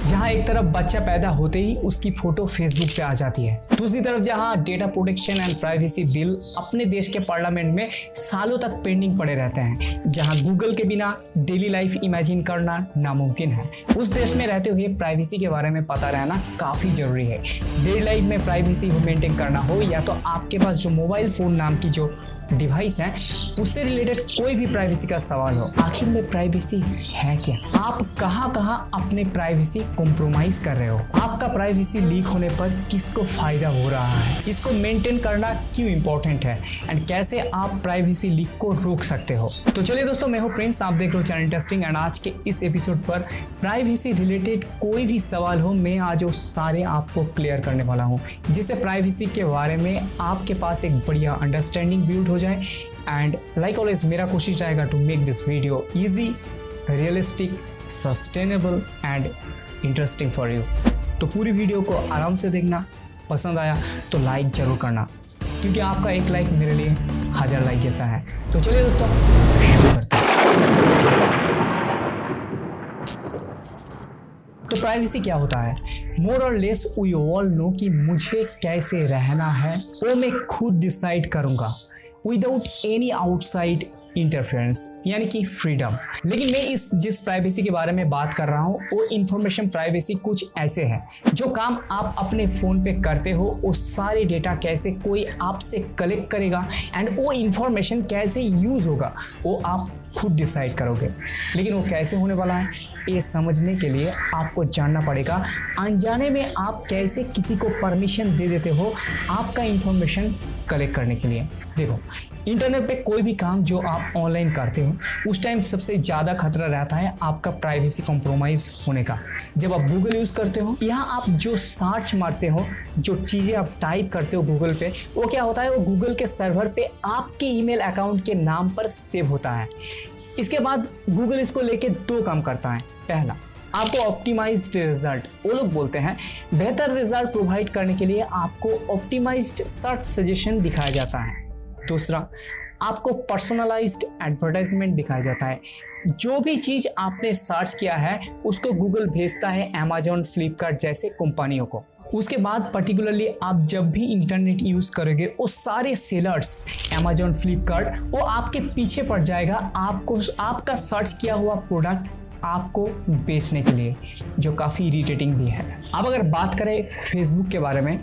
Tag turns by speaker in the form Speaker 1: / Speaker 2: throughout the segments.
Speaker 1: जहां एक तरफ बच्चा पैदा होते ही उसकी फोटो फेसबुक पे आ जाती है, दूसरी तरफ जहां data protection and privacy bill अपने देश के पार्लियामेंट में सालों तक पेंडिंग पड़े रहते हैं, जहां गूगल के बिना डेली लाइफ इमेजिन करना नामुमकिन है। उस देश में रहते हुए प्राइवेसी के बारे में पता रहना काफी जरूरी है। डेली लाइफ में प्राइवेसी मेंटेन करना हो या तो आपके पास जो मोबाइल फोन नाम की जो डिवाइस है उससे रिलेटेड कोई भी प्राइवेसी का सवाल हो, आखिर में प्राइवेसी है क्या? आप कहां अपने प्राइवेसी कॉम्प्रोमाइज कर रहे हो? आपका प्राइवेसी लीक होने पर किसको फायदा हो रहा है? इसको मेंटेन करना क्यों इंपॉर्टेंट है एंड कैसे आप प्राइवेसी लीक को रोक सकते हो? तो चलिए दोस्तों, मैं हूं प्रिंस, आप देख रहे हो चैनल इंटरेस्टिंग एंड आज के इस एपिसोड पर प्राइवेसी रिलेटेड कोई भी सवाल हो, मैं आज वो सारे आपको क्लियर करने वाला हूं, जिससे प्राइवेसी के बारे में आपके पास एक बढ़िया अंडरस्टैंडिंग बिल्ड हो जाए। एंड लाइक ऑलवेज मेरा कोशिश रहेगा to make this video easy, realistic, sustainable and interesting for you. तो पूरी वीडियो को आराम से देखना, पसंद आया तो लाइक जरूर करना, क्योंकि आपका एक लाइक मेरे लिए 1000 लाइक जैसा है। तो चलिए दोस्तों शुरू करते हैं। तो प्राइवेसी क्या होता है? मोर और लेस वी ऑल नो कि मुझे कैसे रहना है वो मैं खुद डिसाइड करूंगा विदाउट एनी आउटसाइड इंटरफेरेंस, यानी कि फ्रीडम। लेकिन मैं जिस प्राइवेसी के बारे में बात कर रहा हूँ वो इंफॉर्मेशन प्राइवेसी कुछ ऐसे है, जो काम आप अपने फोन पे करते हो वो सारे डेटा कैसे कोई आपसे कलेक्ट करेगा एंड वो इंफॉर्मेशन कैसे यूज होगा वो आप खुद डिसाइड करोगे। लेकिन वो कैसे होने वाला है ये समझने के लिए आपको जानना पड़ेगा। अनजाने में आप कैसे किसी को परमिशन दे देते हो आपका इंफॉर्मेशन कलेक्ट करने के लिए। देखो, इंटरनेट पे कोई भी काम जो आप ऑनलाइन करते हो उस टाइम सबसे ज़्यादा खतरा रहता है आपका प्राइवेसी कॉम्प्रोमाइज होने का। जब आप गूगल यूज़ करते हो, यहाँ आप जो सर्च मारते हो, जो चीज़ें आप टाइप करते हो गूगल पे, वो क्या होता है, वो गूगल के सर्वर पे आपके ईमेल अकाउंट के नाम पर सेव होता है। इसके बाद गूगल इसको लेके 2 काम करता है। पहला, आपको ऑप्टिमाइज्ड रिजल्ट, वो लोग बोलते हैं बेहतर रिजल्ट प्रोवाइड करने के लिए आपको ऑप्टिमाइज्ड सर्च सजेशन दिखाया जाता है। दूसरा, आपको पर्सनलाइज्ड एडवर्टाइजमेंट दिखाया जाता है। जो भी चीज़ आपने सर्च किया है उसको गूगल भेजता है अमेजॉन, फ्लिपकार्ट जैसे कंपनियों को। उसके बाद पर्टिकुलरली आप जब भी इंटरनेट यूज़ करोगे वो सारे सेलर्स अमेजॉन, फ्लिपकार्ट, वो आपके पीछे पड़ जाएगा आपको आपका सर्च किया हुआ प्रोडक्ट आपको बेचने के लिए, जो काफ़ी इरिटेटिंग भी है। अब अगर बात करें फेसबुक के बारे में,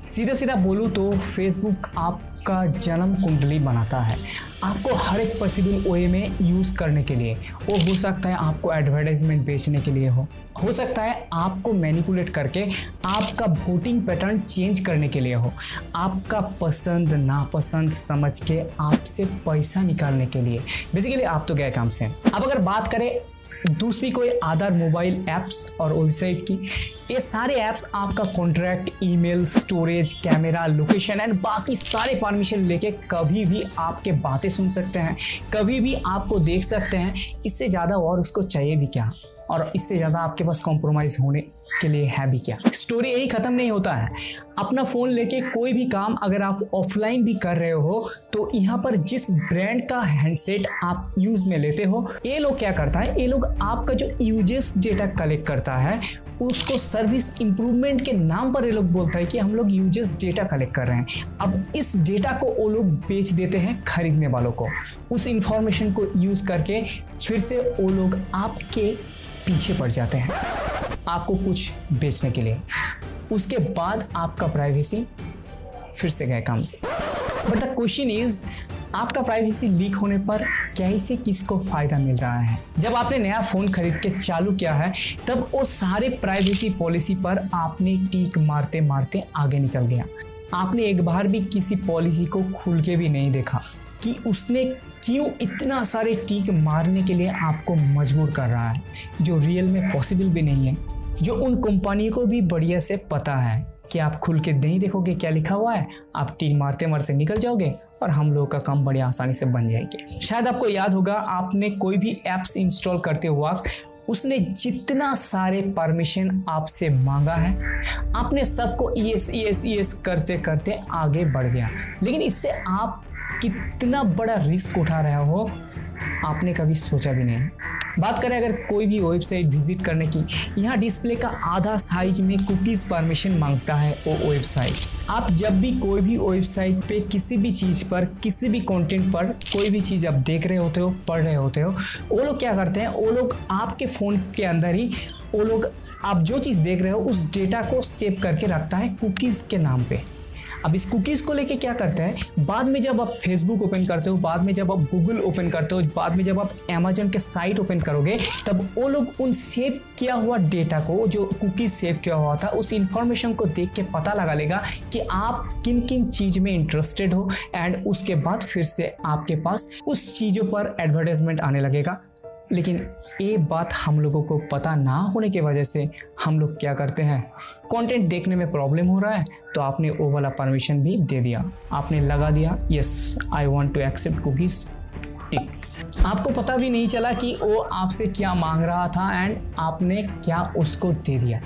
Speaker 1: सीधा बोलूँ तो फेसबुक आपका जन्म कुंडली बनाता है आपको हर एक पॉसिबल वे में यूज़ करने के लिए। वो हो सकता है आपको एडवर्टाइजमेंट बेचने के लिए हो सकता है आपको मैनिपुलेट करके आपका वोटिंग पैटर्न चेंज करने के लिए हो, आपका पसंद नापसंद समझ के आपसे पैसा निकालने के लिए। बेसिकली आप तो गए काम से। अब अगर बात करें दूसरी कोई अदर मोबाइल ऐप्स और वेबसाइट की, ये सारे ऐप्स आपका contract, email, storage, camera, location and बाकी सारे परमिशन लेके कभी भी आपके बातें सुन सकते हैं, कभी भी आपको देख सकते हैं। इससे ज़्यादा और उसको चाहिए भी क्या, और इससे ज़्यादा आपके पास कॉम्प्रोमाइज़ होने के लिए है भी क्या? स्टोरी यही ख़त्म नहीं होता है। अपना फ़ोन लेके कोई भी काम अगर आप ऑफलाइन भी कर रहे हो तो यहाँ पर जिस ब्रांड का हैंडसेट आप यूज़ में लेते हो, ये लोग क्या करता है, ये लोग आपका जो यूजेस डेटा कलेक्ट करता है उसको सर्विस इंप्रूवमेंट के नाम पर ये लोग बोलता है कि हम लोग यूजर्स डेटा कलेक्ट कर रहे हैं। अब इस डेटा को वो लोग बेच देते हैं खरीदने वालों को। उस इंफॉर्मेशन को यूज़ करके फिर से वो लोग आपके पीछे पड़ जाते हैं आपको कुछ बेचने के लिए। उसके बाद आपका प्राइवेसी फिर से गए काम से। बट द क्वेश्चन इज, आपका प्राइवेसी लीक होने पर कैसे किसको फ़ायदा मिल रहा है? जब आपने नया फ़ोन खरीद के चालू किया है तब वो सारे प्राइवेसी पॉलिसी पर आपने टिक मारते मारते आगे निकल गया। आपने एक बार भी किसी पॉलिसी को खुल के भी नहीं देखा कि उसने क्यों इतना सारे टिक मारने के लिए आपको मजबूर कर रहा है, जो रियल में पॉसिबल भी नहीं है, जो उन कंपनियों को भी बढ़िया से पता है कि आप खुल के नहीं देखोगे क्या लिखा हुआ है, आप टिक मारते मारते निकल जाओगे और हम लोगों का काम बड़ी आसानी से बन जाएगी। शायद आपको याद होगा, आपने कोई भी ऐप्स इंस्टॉल करते हुआ उसने जितना सारे परमिशन आपसे मांगा है, आपने सबको यस यस यस करते करते आगे बढ़ गया। लेकिन इससे आप कितना बड़ा रिस्क उठा रहे हो आपने कभी सोचा भी नहीं। बात करें अगर कोई भी वेबसाइट विजिट करने की, यहाँ डिस्प्ले का आधा साइज में कुकीज़ परमिशन मांगता है वो वेबसाइट। आप जब भी कोई भी वेबसाइट पे किसी भी चीज़ पर, किसी भी कंटेंट पर कोई भी चीज़ आप देख रहे होते हो, पढ़ रहे होते हो, वो लोग क्या करते हैं, वो लोग आपके फ़ोन के अंदर ही वो लोग आप जो चीज़ देख रहे हो उस डेटा को सेव करके रखता है कुकीज़ के नाम पे। अब इस कुकीज़ को लेके क्या करता है, बाद में जब आप फेसबुक ओपन करते हो, बाद में जब आप गूगल ओपन करते हो, बाद में जब आप अमेजन के साइट ओपन करोगे, तब वो लोग उन सेव किया हुआ डेटा को, जो कुकीज़ सेव किया हुआ था, उस इंफॉर्मेशन को देख के पता लगा लेगा कि आप किन किन चीज़ में इंटरेस्टेड हो, एंड उसके बाद फिर से आपके पास उस चीज़ों पर एडवर्टाइजमेंट आने लगेगा। लेकिन ये बात हम लोगों को पता ना होने की वजह से हम लोग क्या करते हैं, कंटेंट देखने में प्रॉब्लम हो रहा है तो आपने वो वाला परमिशन भी दे दिया, आपने लगा दिया yes I want to accept cookies, tick. आपको पता भी नहीं चला कि वो आपसे क्या मांग रहा था एंड आपने क्या उसको दे दिया।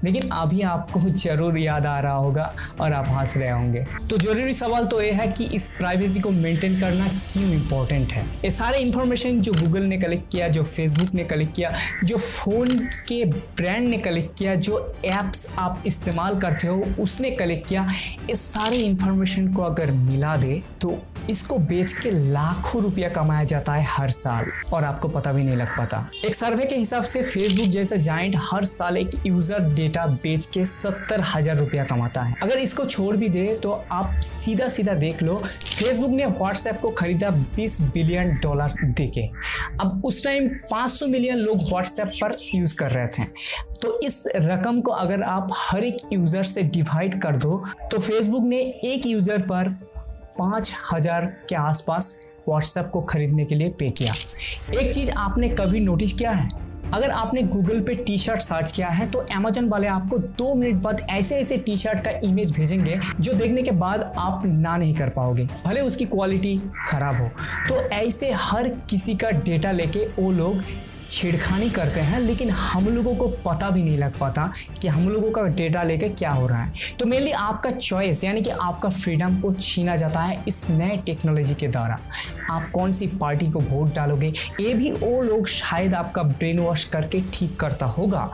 Speaker 1: लेकिन अभी आपको ज़रूर याद आ रहा होगा और आप हंस रहे होंगे। तो ज़रूरी सवाल तो ये है कि इस प्राइवेसी को मेंटेन करना क्यों इम्पोर्टेंट है। ये सारे इंफॉर्मेशन जो गूगल ने कलेक्ट किया, जो फेसबुक ने कलेक्ट किया, जो फ़ोन के ब्रांड ने कलेक्ट किया, जो ऐप्स आप इस्तेमाल करते हो उसने कलेक्ट किया, इस सारे इंफॉर्मेशन को अगर मिला दे तो इसको बेच के लाखों रुपया कमाया जाता है हर साल और आपको पता भी नहीं लग पाता। एक सर्वे के हिसाब से फेसबुक जैसा जायंट हर साल एक यूजर डेटा बेच के 70,000 रुपया कमाता है। अगर इसको छोड़ भी दे तो आप सीधा सीधा देख लो, फेसबुक ने व्हाट्सएप को खरीदा $20 बिलियन देके। अब उस टाइम 500 मिलियन लोग व्हाट्सएप पर यूज कर रहे थे। तो इस रकम को अगर आप हर एक यूजर से डिवाइड कर दो तो फेसबुक ने एक यूजर पर 5,000 के आसपास व्हाट्सएप को खरीदने के लिए पे किया। एक चीज़ आपने कभी नोटिस किया है, अगर आपने गूगल पे टी शर्ट सर्च किया है तो अमेजन वाले आपको 2 मिनट बाद ऐसे ऐसे टी शर्ट का इमेज भेजेंगे जो देखने के बाद आप ना नहीं कर पाओगे, भले उसकी क्वालिटी खराब हो। तो ऐसे हर किसी का डेटा लेके वो लोग छेड़खानी करते हैं, लेकिन हम लोगों को पता भी नहीं लग पाता कि हम लोगों का डेटा लेके क्या हो रहा है। तो मेनली आपका चॉइस यानी कि आपका फ्रीडम को छीना जाता है इस नए टेक्नोलॉजी के द्वारा। आप कौन सी पार्टी को वोट डालोगे ये भी वो लोग शायद आपका ब्रेन वॉश करके ठीक करता होगा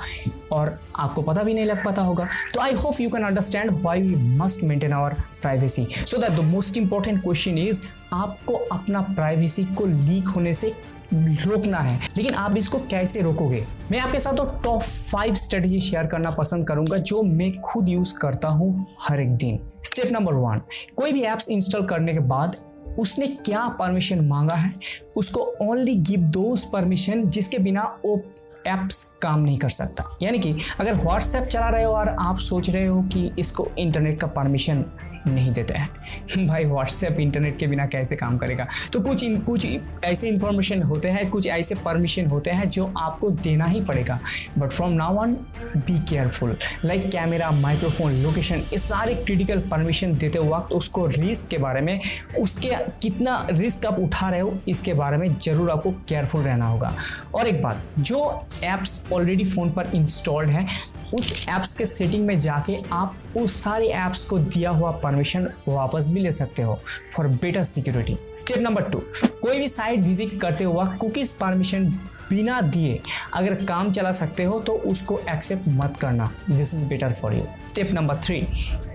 Speaker 1: और आपको पता भी नहीं लग पाता होगा। तो I hope you can understand why we must maintain our privacy. So that the most important question is, आपको अपना प्राइवेसी को लीक होने से रोकना है, लेकिन आप इसको कैसे रोकोगे? मैं आपके साथ तो टॉप 5 स्ट्रेटेजी शेयर करना पसंद करूंगा जो मैं खुद यूज करता हूं हर एक दिन। स्टेप नंबर 1, कोई भी एप्स इंस्टॉल करने के बाद उसने क्या परमिशन मांगा है, उसको ओनली गिव दोज परमिशन जिसके बिना वो एप्स काम नहीं कर सकता। यानी कि अगर व्हाट्सएप चला रहे हो और आप सोच रहे हो कि इसको इंटरनेट का परमिशन नहीं देते हैं, भाई व्हाट्सएप इंटरनेट के बिना कैसे काम करेगा? तो कुछ ऐसे इंफॉर्मेशन होते हैं, कुछ ऐसे परमिशन होते हैं जो आपको देना ही पड़ेगा। But from now on be careful, like camera, microphone, location, ये सारे क्रिटिकल परमिशन देते वक्त उसको रिस्क के बारे में, उसके कितना रिस्क आप उठा रहे हो इसके बारे में जरूर आपको केयरफुल रहना होगा। और एक बात, जो एप्स ऑलरेडी फ़ोन पर इंस्टॉल्ड है उस ऐप्स के सेटिंग में जाके आप उस सारे ऐप्स को दिया हुआ परमिशन वापस भी ले सकते हो for better security. Step number 2, कोई भी साइट विजिट करते हुआ कुकीज़ परमिशन बिना दिए अगर काम चला सकते हो तो उसको एक्सेप्ट मत करना, this is better for you. Step number 3,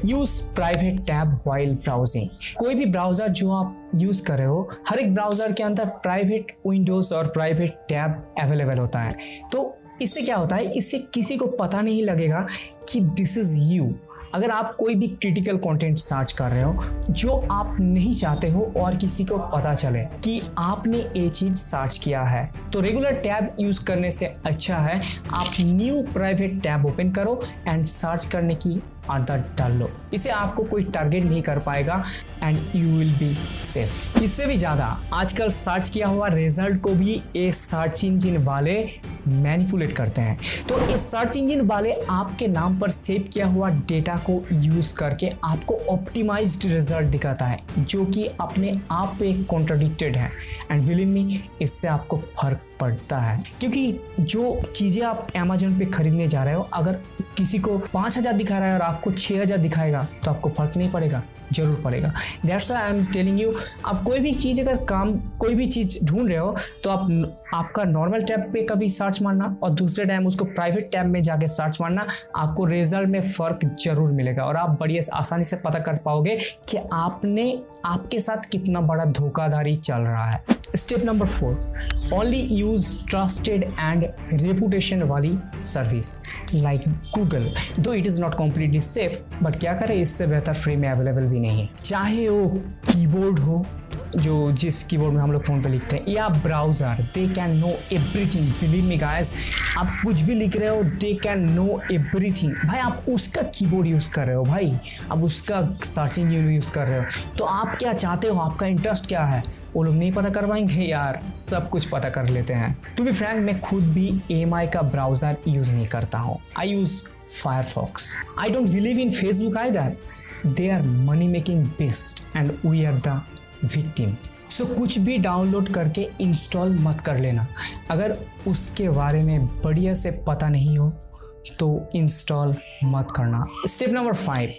Speaker 1: use private tab while browsing. कोई भी ब्राउजर जो आप यूज कर रहे हो, हर एक ब्राउजर के अंदर प्राइवेट विंडोज और प्राइवेट टैब अवेलेबल होता है। तो इससे क्या होता है, इससे किसी को पता नहीं लगेगा कि दिस इज यू। अगर आप कोई भी क्रिटिकल कंटेंट सर्च कर रहे हो जो आप नहीं चाहते हो और किसी को पता चले कि आपने ये चीज सर्च किया है, तो रेगुलर टैब यूज करने से अच्छा है आप न्यू प्राइवेट टैब ओपन करो एंड सर्च करने की आदत डाल लो। इसे आपको कोई टारगेट नहीं कर पाएगा and you will be safe. इससे भी ज़्यादा आजकल सर्च किया हुआ रिजल्ट को भी ये सर्च इंजन वाले मैनिपुलेट करते हैं। तो इस सर्च इंजन वाले आपके नाम पर सेव किया हुआ डेटा को यूज करके आपको ऑप्टिमाइज्ड रिजल्ट दिखाता है जो कि अपने आप पे कॉन्ट्राडिक्टेड है। एंड बिलीव मी, इससे आपको फर्क पड़ता है, क्योंकि जो चीज़ें आप अमेजोन पे खरीदने जा रहे हो, अगर किसी को 5,000 दिखा रहा है और आपको 6,000 दिखाएगा तो आपको फर्क नहीं पड़ेगा, जरूर पड़ेगा। That's why I am telling you, आप कोई भी चीज़ अगर कोई भी चीज़ ढूंढ रहे हो तो आपका नॉर्मल टैब पे कभी सर्च मारना और दूसरे टाइम उसको प्राइवेट टैब में जाके सर्च मारना, आपको रिजल्ट में फ़र्क जरूर मिलेगा और आप बड़ी आसानी से पता कर पाओगे कि आपके साथ कितना बड़ा धोखाधड़ी चल रहा है। Step number 4, only use trusted and reputation वाली सर्विस लाइक गूगल। दो it is not completely safe, but क्या करें, इससे बेहतर फ्री में अवेलेबल भी नहीं है। चाहे वो कीबोर्ड हो, जो जिस कीबोर्ड में हम लोग फ़ोन पे लिखते हैं, या browser, they can know everything. Believe me guys, आप कुछ भी लिख रहे हो, दे कैन नो एवरीथिंग। भाई आप उसका कीबोर्ड यूज़ कर रहे हो, भाई आप उसका सर्चिंग यूज़ कर रहे हो, तो आप क्या चाहते हो, आपका इंटरेस्ट क्या है, वो लोग नहीं पता कर पाएंगे यार, सब कुछ पता कर लेते हैं। टू बी फ्रैंक, मैं खुद भी EMI का ब्राउज़र यूज़ नहीं करता हूँ। I use Firefox. I don't believe in Facebook either, they are money making best and we are the victim. So कुछ भी डाउनलोड करके इंस्टॉल मत कर लेना, अगर उसके बारे में बढ़िया से पता नहीं हो तो इंस्टॉल मत करना। स्टेप नंबर 5,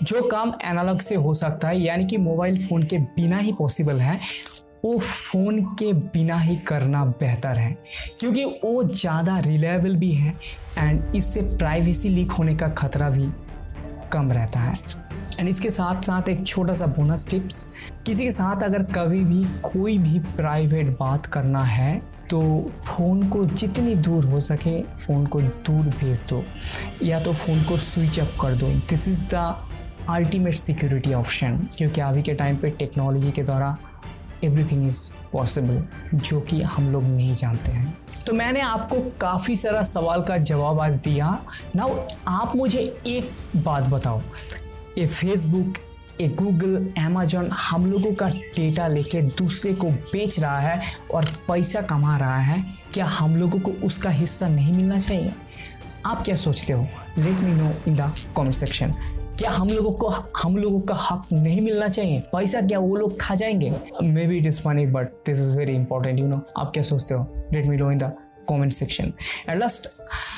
Speaker 1: जो काम एनालॉग से हो सकता है, यानी कि मोबाइल फ़ोन के बिना ही पॉसिबल है, वो फ़ोन के बिना ही करना बेहतर है, क्योंकि वो ज़्यादा रिलायबल भी है एंड इससे प्राइवेसी लीक होने का खतरा भी कम रहता है। एंड इसके साथ साथ एक छोटा सा बोनस टिप्स, किसी के साथ अगर कभी भी कोई भी प्राइवेट बात करना है तो फ़ोन को जितनी दूर हो सके फ़ोन को दूर भेज दो, या तो फ़ोन को स्विच ऑफ कर दो। This is the ultimate security option, क्योंकि अभी के टाइम पे टेक्नोलॉजी के द्वारा एवरीथिंग इज़ पॉसिबल, जो कि हम लोग नहीं जानते हैं। तो मैंने आपको काफ़ी सारा सवाल का जवाब आज दिया। नाउ आप मुझे एक बात बताओ, ये फेसबुक, ये गूगल, अमेजोन हम लोगों का डेटा लेके दूसरे को बेच रहा है और पैसा कमा रहा है, क्या हम लोगों को उसका हिस्सा नहीं मिलना चाहिए? आप क्या सोचते हो? Let me know in the comment section. क्या हम लोगों का हक नहीं मिलना चाहिए? पैसा क्या वो लोग खा जाएंगे? May be it is funny but this is very important, you know. आप क्या सोचते हो? Let me know in the comment section. At last,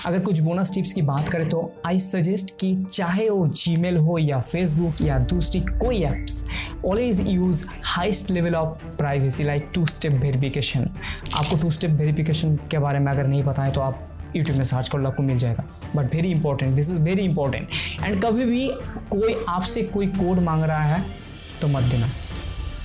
Speaker 1: अगर कुछ बोनस टिप्स की बात करें तो आई सजेस्ट कि चाहे वो जीमेल हो या फेसबुक या दूसरी कोई apps, always use highest level of privacy like 2 step verification. आपको 2 स्टेप वेरिफिकेशन के बारे में अगर नहीं पता है तो आप यूट्यूब में सर्च कर लो, आपको मिल जाएगा। But very important, this is very important. And कभी भी कोई आपसे कोई कोड मांग रहा है तो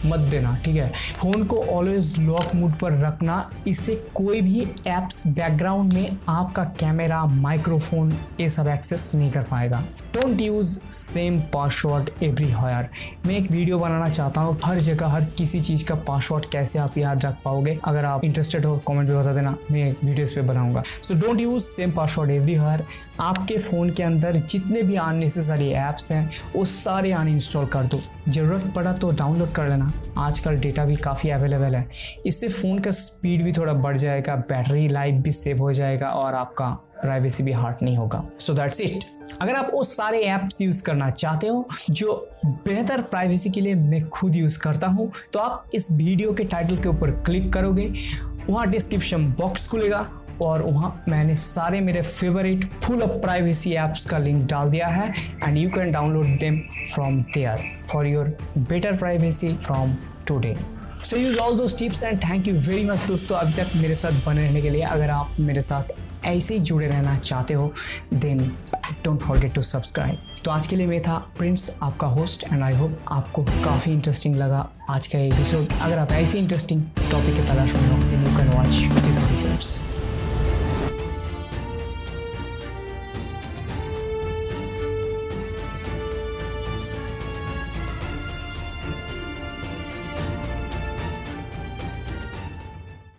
Speaker 1: मत देना, ठीक है। फ़ोन को ऑलवेज लॉक मोड पर रखना, इससे कोई भी ऐप्स बैकग्राउंड में आपका कैमरा, माइक्रोफोन ये सब एक्सेस नहीं कर पाएगा। Don't use same password everywhere. मैं एक वीडियो बनाना चाहता हूँ, हर जगह हर किसी चीज़ का पासवर्ड कैसे आप याद रख पाओगे। अगर आप इंटरेस्टेड हो कमेंट में बता देना, मैं वीडियोस पे बनाऊंगा। So don't use same password everywhere. आपके फ़ोन के अंदर जितने भी अननेसेसरी ऐप्स हैं वो सारे अनइंस्टॉल कर दो, ज़रूरत पड़ा तो डाउनलोड कर लेना। आजकल डेटा भी काफ़ी अवेलेबल है, इससे फ़ोन का स्पीड भी थोड़ा बढ़ जाएगा, बैटरी लाइफ भी सेव हो जाएगा और आपका प्राइवेसी भी हार्ट नहीं होगा। So that's it. अगर आप वो सारे ऐप्स यूज़ करना चाहते हो जो बेहतर प्राइवेसी के लिए मैं खुद यूज़ करता हूँ, तो आप इस वीडियो के टाइटल के ऊपर क्लिक करोगे, वहाँ डिस्क्रिप्शन बॉक्स खुलेगा और वहाँ मैंने सारे मेरे favourite full of privacy apps का लिंक डाल दिया है and you can download them from there for your better privacy from today. So use all those tips and thank you very much दोस्तों अभी तक मेरे साथ बने रहने के लिए। अगर आप मेरे साथ ऐसे ही जुड़े रहना चाहते हो then don't forget to subscribe. तो आज के लिए मैं था प्रिंस, आपका होस्ट, एंड आई होप आपको काफ़ी इंटरेस्टिंग लगा आज का एपिसोड। अगर आप ऐसी इंटरेस्टिंग टॉपिक की तलाश में हो then you can watch this episodes.